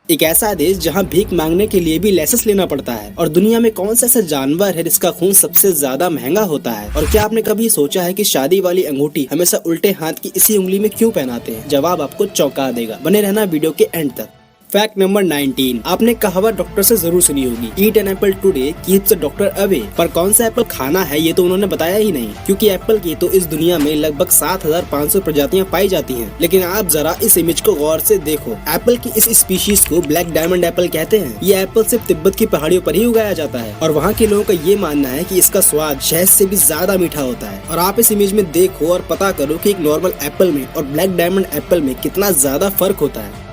एक ऐसा देश जहां भीख मांगने के लिए भी लाइसेंस लेना पड़ता है। और दुनिया में कौन सा ऐसा जानवर है जिसका खून सबसे ज्यादा महंगा होता है? और क्या आपने कभी सोचा है कि शादी वाली अंगूठी हमेशा उल्टे हाथ की इसी उंगली में क्यों पहनाते हैं? जवाब आपको चौंका देगा। बने रहना वीडियो के एंड तक। Fact number 19। आपने कहावत डॉक्टर से जरूर सुनी होगी, eat an apple today keeps the doctor away. पर कौन सा एप्पल खाना है ये तो उन्होंने बताया ही नहीं, क्योंकि एप्पल की तो इस दुनिया में लगभग 7500 प्रजातियां पाई जाती हैं। लेकिन आप जरा इस इमेज को गौर से देखो। एप्पल की इस स्पीशीज को ब्लैक डायमंड एप्पल कहते हैं। ये एप्पल सिर्फ तिब्बत की पहाड़ियों पर ही उगाया जाता है और वहाँ के लोगों का ये मानना है कि इसका स्वाद शहद से भी ज्यादा मीठा होता है। और आप इस इमेज में देखो और पता करो कि एक नॉर्मल एप्पल में और ब्लैक डायमंड एप्पल में कितना ज्यादा फर्क होता है।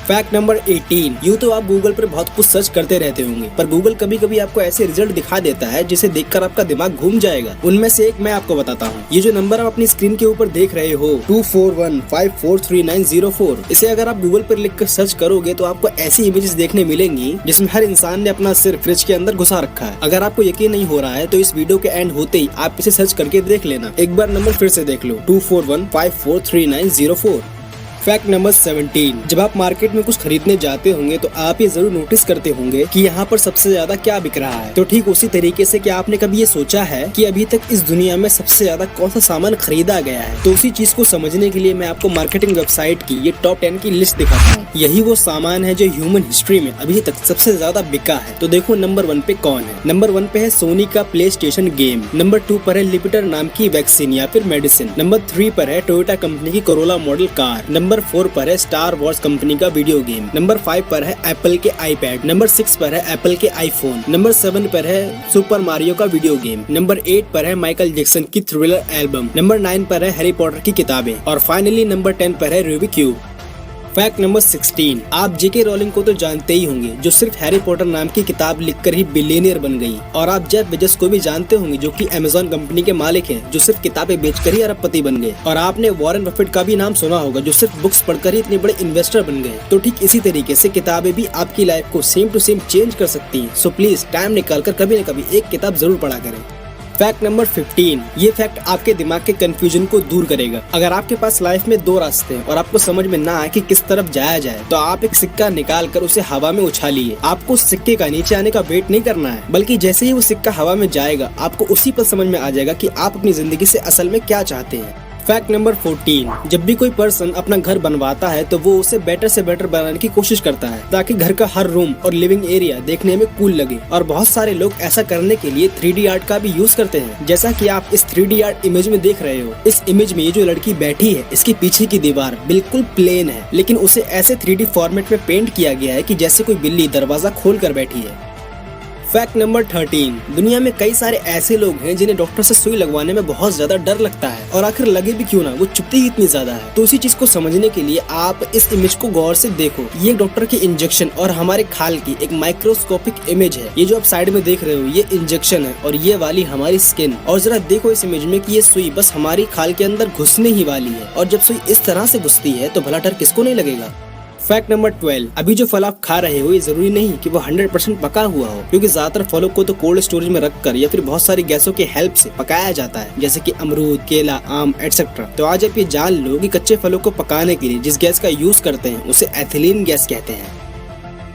Fact number 18। यूँ तो आप गूगल पर बहुत कुछ सर्च करते रहते होंगे, पर गूगल कभी कभी आपको ऐसे रिजल्ट दिखा देता है जिसे देखकर आपका दिमाग घूम जाएगा। उनमें से एक मैं आपको बताता हूँ। ये जो नंबर आप अपनी स्क्रीन के ऊपर देख रहे हो 2415433904, इसे अगर आप गूगल पर लिखकर सर्च करोगे तो आपको ऐसी इमेजेस देखने मिलेंगी जिसमें हर इंसान ने अपना सिर फ्रिज के अंदर घुसा रखा है। अगर आपको यकीन नहीं हो रहा है तो इस वीडियो के एंड होते ही आप इसे सर्च करके देख लेना। एक बार नंबर फिर से देख लो, 2415433904। Fact number 17। जब आप मार्केट में कुछ खरीदने जाते होंगे तो आप ये जरूर नोटिस करते होंगे कि यहाँ पर सबसे ज्यादा क्या बिक रहा है। तो ठीक उसी तरीके से क्या आपने कभी ये सोचा है कि अभी तक इस दुनिया में सबसे ज्यादा कौन सा सामान खरीदा गया है? तो उसी चीज को समझने के लिए मैं आपको मार्केटिंग वेबसाइट की ये टॉप 10 की लिस्ट दिखाता हूँ। यही वो सामान है जो ह्यूमन हिस्ट्री में अभी तक सबसे ज्यादा बिका है। तो देखो नंबर 1 पे कौन है। नंबर 1 पे है सोनी का प्ले स्टेशन गेम। नंबर 2 पर है लिपिटर नाम की वैक्सीन या फिर मेडिसिन। नंबर 3 पर है टोयोटा कंपनी की कोरोला मॉडल कार। नंबर 4 पर है स्टार वॉर्स कंपनी का वीडियो गेम। नंबर 5 पर है एप्पल के आईपैड। नंबर 6 पर है एप्पल के आईफोन। नंबर 7 पर है सुपर मारियो का वीडियो गेम। नंबर 8 पर है माइकल जैक्सन की थ्रिलर एल्बम। नंबर 9 पर है हैरी पॉटर की किताबें। और फाइनली नंबर 10 पर है रूबिक क्यूब। Fact number 16। आप जेके रोलिंग को तो जानते ही होंगे, जो सिर्फ हैरी पॉटर नाम की किताब लिखकर ही बिलियनियर बन गई। और आप जेफ बेजोस को भी जानते होंगे, जो कि अमेज़न कंपनी के मालिक हैं, जो सिर्फ किताबें बेचकर ही अरबपति बन गए। और आपने वॉरेन बफेट का भी नाम सुना होगा, जो सिर्फ बुक्स पढ़कर ही इतने बड़े इन्वेस्टर बन गए। तो ठीक इसी तरीके से किताबें भी आपकी लाइफ को सेम टू सेम चेंज कर सकती हैं। सो प्लीज टाइम निकालकर कभी न कभी एक किताब जरूर पढ़ा करें। Fact number 15। ये फैक्ट आपके दिमाग के कंफ्यूजन को दूर करेगा। अगर आपके पास लाइफ में 2 रास्ते हैं और आपको समझ में ना आए कि किस तरफ जाया जाए, तो आप एक सिक्का निकाल कर उसे हवा में उछालिए। आपको उस सिक्के का नीचे आने का वेट नहीं करना है, बल्कि जैसे ही वो सिक्का हवा में जाएगा आपको उसी पर समझ में आ जाएगा कि आप अपनी जिंदगी से असल में क्या चाहते हैं। Fact number 14। जब भी कोई पर्सन अपना घर बनवाता है तो वो उसे बेटर से बेटर बनाने की कोशिश करता है, ताकि घर का हर रूम और लिविंग एरिया देखने में कूल लगे। और बहुत सारे लोग ऐसा करने के लिए 3D आर्ट का भी यूज करते हैं, जैसा कि आप इस 3D आर्ट इमेज में देख रहे हो। इस इमेज में ये जो लड़की बैठी है, इसके पीछे की दीवार बिल्कुल प्लेन है, लेकिन उसे ऐसे 3D फॉर्मेट में पेंट किया गया है कि जैसे कोई बिल्ली दरवाजा खोल कर बैठी है। Fact number 13। दुनिया में कई सारे ऐसे लोग हैं जिन्हें डॉक्टर से सुई लगवाने में बहुत ज्यादा डर लगता है, और आखिर लगे भी क्यों ना, वो चुभती ही इतनी ज्यादा है। तो उसी चीज को समझने के लिए आप इस इमेज को गौर से देखो। ये डॉक्टर की इंजेक्शन और हमारे खाल की एक माइक्रोस्कोपिक इमेज है। ये जो आप साइड में देख रहे हो ये इंजेक्शन है, और ये वाली हमारी स्किन। और जरा देखो इस इमेज में कि ये सुई बस हमारी खाल के अंदर घुसने ही वाली है, और जब सुई इस तरह से घुसती है तो भला डर किसको नहीं लगेगा। Fact number 12। अभी जो फल आप खा रहे हो ये जरूरी नहीं कि वो 100% पका हुआ हो, क्योंकि ज्यादातर फलों को तो कोल्ड स्टोरेज में रखकर या फिर बहुत सारी गैसों की हेल्प से पकाया जाता है, जैसे कि अमरूद, केला, आम एटसेट्रा। तो आज आप ये जान लो कि कच्चे फलों को पकाने के लिए जिस गैस का यूज करते हैं उसे एथिलीन गैस कहते हैं।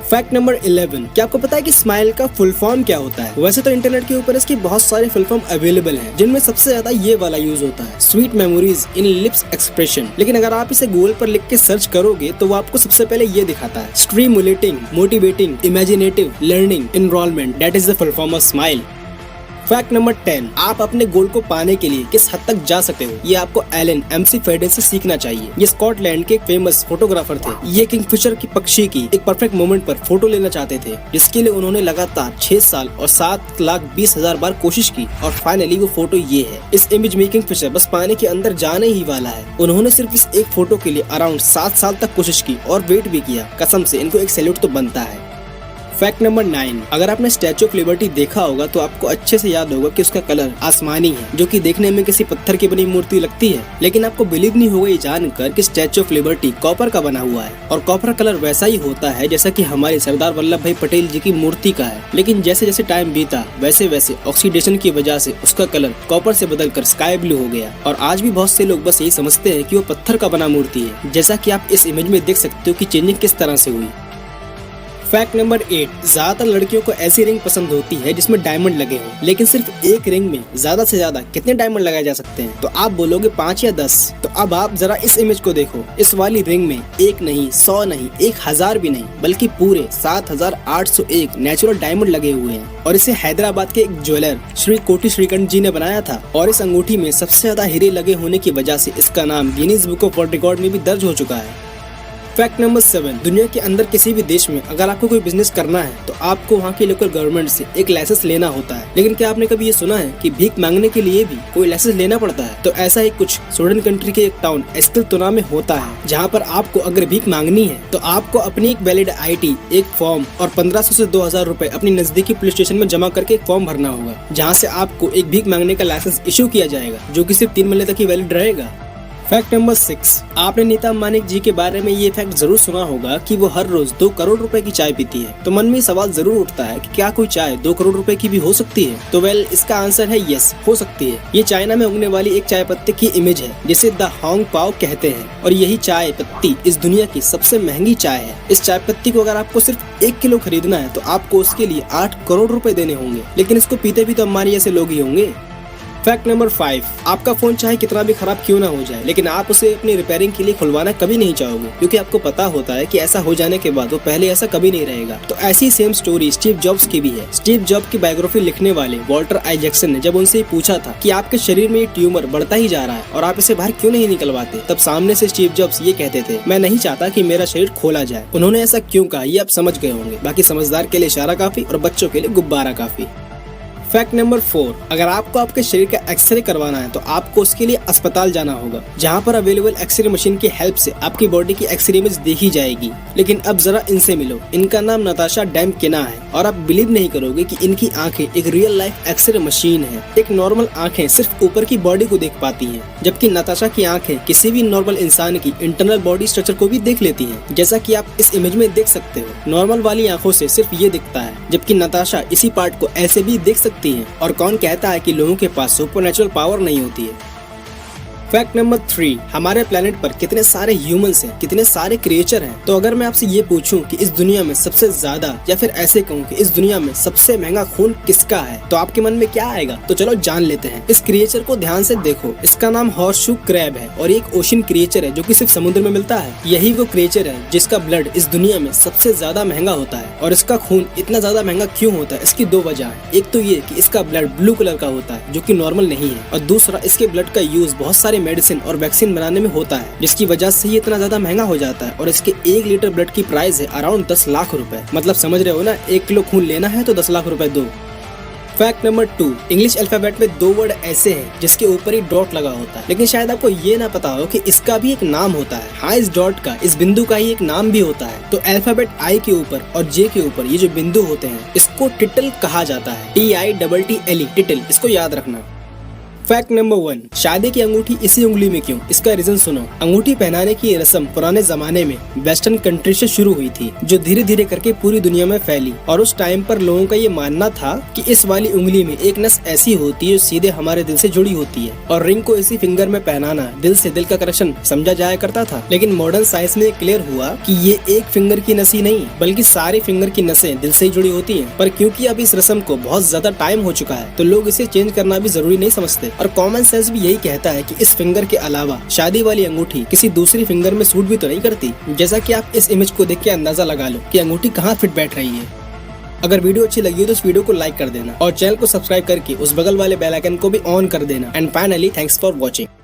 Fact number 11। क्या आपको पता है कि स्माइल का फुल फॉर्म क्या होता है? वैसे तो इंटरनेट के ऊपर इसकी बहुत सारे फुल फॉर्म अवेलेबल हैं, जिनमें सबसे ज्यादा ये वाला यूज होता है, स्वीट मेमोरीज इन लिप्स एक्सप्रेशन। लेकिन अगर आप इसे गूगल पर लिख के सर्च करोगे तो वो आपको सबसे पहले ये दिखाता है, stimulating, motivating, imaginative, learning, enrolment, that is the full form of smile. Fact number 10। आप अपने गोल को पाने के लिए किस हद तक जा सकते हो, ये आपको एलन एमसी फेडे से सीखना चाहिए। ये स्कॉटलैंड के एक फेमस फोटोग्राफर थे। ये किंगफिशर की पक्षी की एक परफेक्ट मोमेंट पर फोटो लेना चाहते थे, जिसके लिए उन्होंने लगातार 6 साल और 7,20,000 बार कोशिश की, और फाइनली वो फोटो ये है। इस इमेज में किंगफिशर बस पानी के अंदर जाने ही वाला है। उन्होंने सिर्फ इस एक फोटो के लिए अराउंड 7 साल तक कोशिश की और वेट भी किया। कसम से इनको एक सैल्यूट तो बनता है। Fact number 9। अगर आपने स्टैचू ऑफ लिबर्टी देखा होगा तो आपको अच्छे से याद होगा कि उसका कलर आसमानी है, जो कि देखने में किसी पत्थर की बनी मूर्ति लगती है। लेकिन आपको बिलीव नहीं होगा ये जानकर कि स्टैचू ऑफ लिबर्टी कॉपर का बना हुआ है, और कॉपर कलर वैसा ही होता है जैसा कि हमारे सरदार वल्लभ भाई पटेल जी की मूर्ति का है। लेकिन जैसे जैसे टाइम बीता वैसे वैसे ऑक्सीडेशन की वजह से उसका कलर कॉपर से बदलकर स्काई ब्लू हो गया। और आज भी बहुत से लोग बस यही समझते हैं कि वो पत्थर का बना मूर्ति है, जैसा कि आप इस इमेज में देख सकते हो कि चेंजिंग किस तरह से हुई। फैक्ट नंबर 8, ज्यादातर लड़कियों को ऐसी रिंग पसंद होती है जिसमें डायमंड लगे हों, लेकिन सिर्फ एक रिंग में ज्यादा से ज्यादा कितने डायमंड लगाए जा सकते हैं? तो आप बोलोगे 5 या 10। तो अब आप जरा इस इमेज को देखो। इस वाली रिंग में 1 नहीं, 100 नहीं, 1000 भी नहीं, बल्कि पूरे 7801 नेचुरल डायमंड लगे हुए हैं। और इसे हैदराबाद के एक ज्वेलर श्री कोटी श्रीकंठ जी ने बनाया था। और इस अंगूठी में सबसे ज्यादा हीरे लगे होने की वजह से इसका नाम Guinness book of world record में भी दर्ज हो चुका है। फैक्ट नंबर 7, दुनिया के अंदर किसी भी देश में अगर आपको कोई बिजनेस करना है तो आपको वहाँ की लोकल गवर्नमेंट से एक लाइसेंस लेना होता है। लेकिन क्या आपने कभी ये सुना है कि भीख मांगने के लिए भी कोई लाइसेंस लेना पड़ता है? तो ऐसा ही कुछ स्वीडन कंट्री के एक टाउन एस्किलतुना में होता है, जहाँ पर आपको अगर भीख मांगनी है तो आपको अपनी एक वैलिड ID, एक फॉर्म और 1500 से 2000 रुपए अपनी नजदीकी पुलिस स्टेशन में जमा करके एक फॉर्म भरना होगा, जहाँ से आपको एक भीख मांगने का लाइसेंस इशू किया जाएगा, जो कि सिर्फ 3 महीने तक ही वैलिड रहेगा। फैक्ट नंबर 6, आपने नीता अंबानी जी के बारे में ये फैक्ट जरूर सुना होगा कि वो हर रोज 2 करोड़ रुपए की चाय पीती है। तो मन में सवाल जरूर उठता है कि क्या कोई चाय 2 करोड़ रुपए की भी हो सकती है? तो इसका आंसर है यस, हो सकती है। ये चाइना में उगने वाली एक चाय पत्ती की इमेज है जिसे द होंग पाओ कहते हैं, और यही चाय पत्ती इस दुनिया की सबसे महंगी चाय है। इस चाय पत्ती को अगर आपको सिर्फ 1 किलो खरीदना है तो आपको उसके लिए 8 करोड़ रुपए देने होंगे, लेकिन इसको पीते भी तो अंबानी जैसे लोग ही होंगे। फैक्ट नंबर 5, आपका फोन चाहे कितना भी खराब क्यों ना हो जाए, लेकिन आप उसे अपनी रिपेयरिंग के लिए खुलवाना कभी नहीं चाहोगे, क्योंकि आपको पता होता है कि ऐसा हो जाने के बाद वो पहले ऐसा कभी नहीं रहेगा। तो ऐसी सेम स्टोरी स्टीव जॉब्स की भी है। स्टीव जॉब की बायोग्राफी लिखने वाले वॉल्टर आइजैक्सन ने जब उनसे पूछा था कि आपके शरीर में ये ट्यूमर बढ़ता ही जा रहा है और आप इसे बाहर क्यों नहीं निकलवाते, तब सामने से स्टीव जॉब्स ये कहते थे, मैं नहीं चाहता कि मेरा शरीर खोला जाए। उन्होंने ऐसा क्यों कहा ये आप समझ गए होंगे। बाकी समझदार के लिए इशारा काफी और बच्चों के लिए गुब्बारा काफी। फैक्ट नंबर 4, अगर आपको आपके शरीर का एक्सरे करवाना है तो आपको उसके लिए अस्पताल जाना होगा, जहां पर अवेलेबल एक्सरे मशीन की हेल्प से आपकी बॉडी की एक्सरे इमेज देखी जाएगी। लेकिन अब जरा इनसे मिलो। इनका नाम नताशा डेमकिना है और आप बिलीव नहीं करोगे कि इनकी आंखें एक रियल लाइफ एक्सरे मशीन है। एक नॉर्मल आंखें सिर्फ ऊपर की बॉडी को देख पाती हैं, जबकि नताशा की आंखें किसी भी नॉर्मल इंसान की इंटरनल बॉडी स्ट्रक्चर को भी देख लेती हैं। जैसा कि आप इस इमेज में देख सकते हो, नॉर्मल वाली आंखों से सिर्फ ये दिखता है, जबकि नताशा इसी पार्ट को ऐसे भी देख सकती हैं। और कौन कहता है कि लोगों के पास सुपरनैचुरल पावर नहीं होती है? फैक्ट नंबर 3, हमारे प्लेनेट पर कितने सारे ह्यूमंस हैं, कितने सारे क्रिएचर हैं। तो अगर मैं आपसे ये पूछूं कि इस दुनिया में सबसे ज्यादा, या फिर ऐसे कहूं कि इस दुनिया में सबसे महंगा खून किसका है, तो आपके मन में क्या आएगा? तो चलो जान लेते हैं। इस क्रिएचर को ध्यान से देखो। इसका नाम हॉर्सशू क्रैब है और एक ओशन क्रिएचर है जो कि सिर्फ समुद्र में मिलता है। यही वो क्रिएचर है जिसका ब्लड इस दुनिया में सबसे ज्यादा महंगा होता है। और इसका खून इतना ज्यादा महंगा क्यों होता है? इसकी 2 वजह है। एक तो ये कि इसका ब्लड ब्लू कलर का होता है, जो कि नॉर्मल नहीं है, और दूसरा इसके ब्लड का यूज बहुत सारे मेडिसिन और वैक्सीन बनाने में होता है, जिसकी वजह से ये इतना ज्यादा महंगा हो जाता है। और इसके 1 लीटर ब्लड की प्राइस है अराउंड 10 लाख रुपए। मतलब समझ रहे हो ना, 1 किलो खून लेना है तो 10 लाख रुपए दो। फैक्ट नंबर 2, इंग्लिश अल्फाबेट में 2 वर्ड ऐसे हैं जिसके ऊपर ही डॉट लगा होता है, लेकिन शायद आपको ये ना पता हो कि इसका भी एक नाम होता है। हाँ, इस डॉट का, इस बिंदु का ही एक नाम भी होता है। तो अल्फाबेट I के ऊपर और J के ऊपर ये जो बिंदु होते हैं, इसको टिटल कहा जाता है। TITTLE, टिटल, इसको याद रखना। फैक्ट नंबर 1, शादी की अंगूठी इसी उंगली में क्यों? इसका रीजन सुनो। अंगूठी पहनाने की ये रस्म पुराने जमाने में वेस्टर्न कंट्री से शुरू हुई थी, जो धीरे धीरे करके पूरी दुनिया में फैली। और उस टाइम पर लोगों का ये मानना था कि इस वाली उंगली में एक नस ऐसी होती है जो सीधे हमारे दिल से जुड़ी होती है, और रिंग को इसी फिंगर में पहनाना दिल से दिल का कनेक्शन समझा जाया करता था। लेकिन मॉडर्न साइंस में क्लियर हुआ कि ये एक फिंगर की नस ही नहीं, बल्कि सारे फिंगर की नसें दिल से ही जुड़ी होती है। पर क्योंकि अब इस रस्म को बहुत ज्यादा टाइम हो चुका है, तो लोग इसे चेंज करना भी जरूरी नहीं समझते। और कॉमन सेंस भी यही कहता है कि इस फिंगर के अलावा शादी वाली अंगूठी किसी दूसरी फिंगर में सूट भी तो नहीं करती। जैसा कि आप इस इमेज को देख के अंदाजा लगा लो कि अंगूठी कहाँ फिट बैठ रही है। अगर वीडियो अच्छी लगी हो तो इस वीडियो को लाइक कर देना और चैनल को सब्सक्राइब करके उस बगल वाले बेल आइकन को भी ऑन कर देना। And finally thanks for watching.